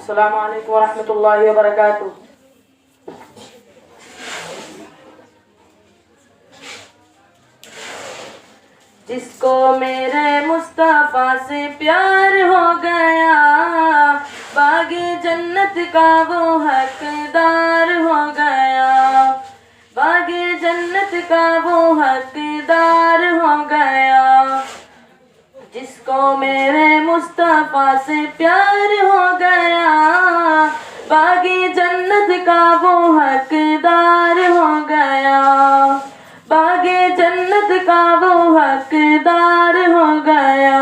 अस्सलामु अलैकुम वरहमतुल्लाहि वबरकातुह। जिसको मेरे मुस्तफा से प्यार हो गया, बागे जन्नत का वो हकदार हो गया, बागे जन्नत का वो हकदार हो गया। जिसको मेरे मुस्तफा से प्यार हो गया, बागे जन्नत का वो हकदार हो गया, बागे जन्नत का वो हकदार हो गया।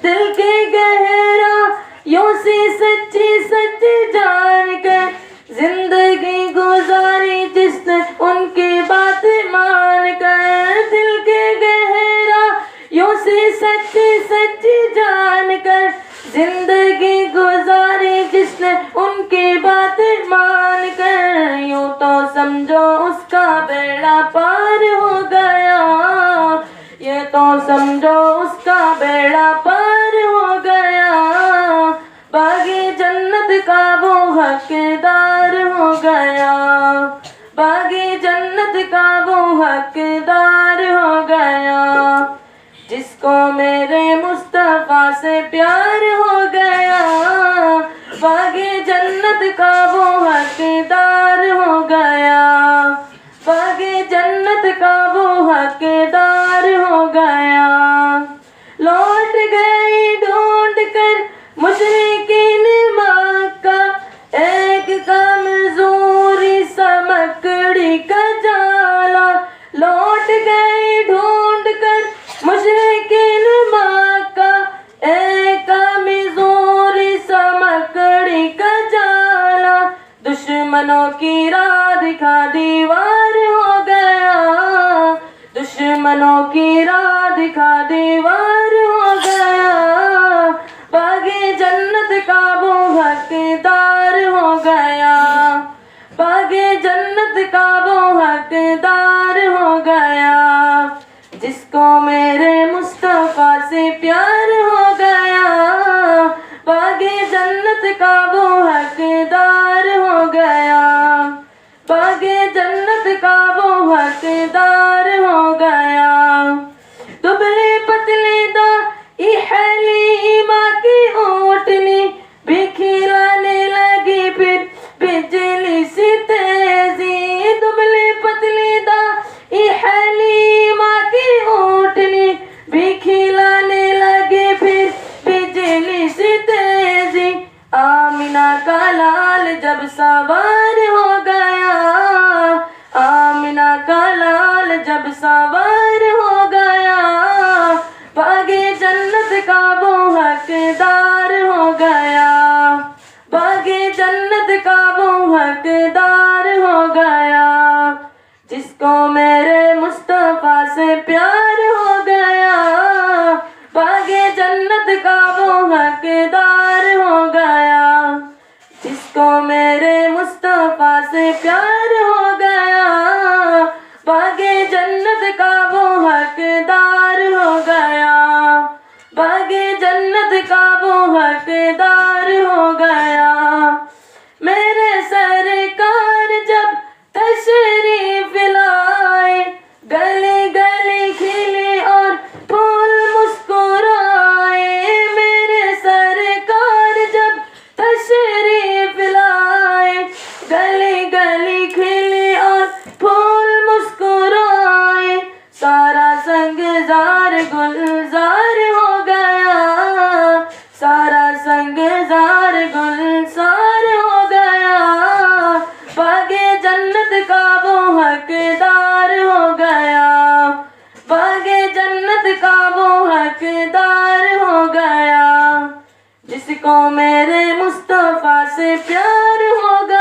दिल के गहराइयों से सच्ची सच्ची जान कर जिंदगी गुजारी जिसने उनकी बात मान कर, दिल के गहराइयों से सच्ची सच्ची जान कर जिंदगी गुजारी जिसने उनकी बात मान कर। यूं तो समझो उसका बेड़ा पार हो गया, ये तो समझो उसका बेड़ा पार हो गया, बागे जन्नत का वो हकदार हो गया, बागे जन्नत का वो हकदार हो गया। जिसको मेरे मुस्तफा से प्यार हो गया, बागे जन्नत का वो हकदार हो गया, बागे जन्नत का वो हकदार हो गया। लौट गई ढूंढ कर मुशरिकीन मक्का, एक कमजोरी समकड़ी का जाला। लौट गई ढूंढ कर मुशरिकीन मक्का, एक कमजोरी समकड़ी का जाला। दुश्मनों की राह दिखा दीवार हो गया, दुश्मनों की राह दिखा दीवार हो गया, बागे जन्नत का वो हकदार हो गया, बागे जन्नत का वो हकदार हो गया। जिसको मेरे मुस्तफा से प्यार हो गया, बागे जन्नत का वो हकदार हो गया, बागे जन्नत का वो हकदार हो गया। दुबले पतले दाई हलीमा की ऊँटनी भी खिलाने लगी फिर बिजली सी तेजी। दुबले पतले दाई हलीमा की ऊँटनी भी खिलाने लगी फिर बिजली सी तेजी। आमिना का लाल जब सवार हो गया, आमिना का लाल जब सवार हो गया, बागे जन्नत का वो हकदार हो गया, बागे जन्नत का वो हकदार हो गया। जिसको मेरे मुस्तफा से प्यार हो गया, बागे जन्नत का वो हकदार हो गया। जिसको मेरे मुस्तफा से प्यार हो गया, बागे जन्नत का वो हकदार हो गया, बागे जन्नत का वो हकदार हो गया। मेरे सरकार जब तशरीफ लाए, गली गली खिली और फूल मुस्कुराए। मेरे सरकार जब तशरीफ लाए, गली गली खिली और फूल मुस्कुराए। सारा संगजार गुलजार हो गया, सारा संगजार गुलजार हो गया, बागे जन्नत का वो हकदार हो गया, बागे जन्नत का वो हकदार हो गया। जिसको मेरे मुस्तफा से प्यार हो गया,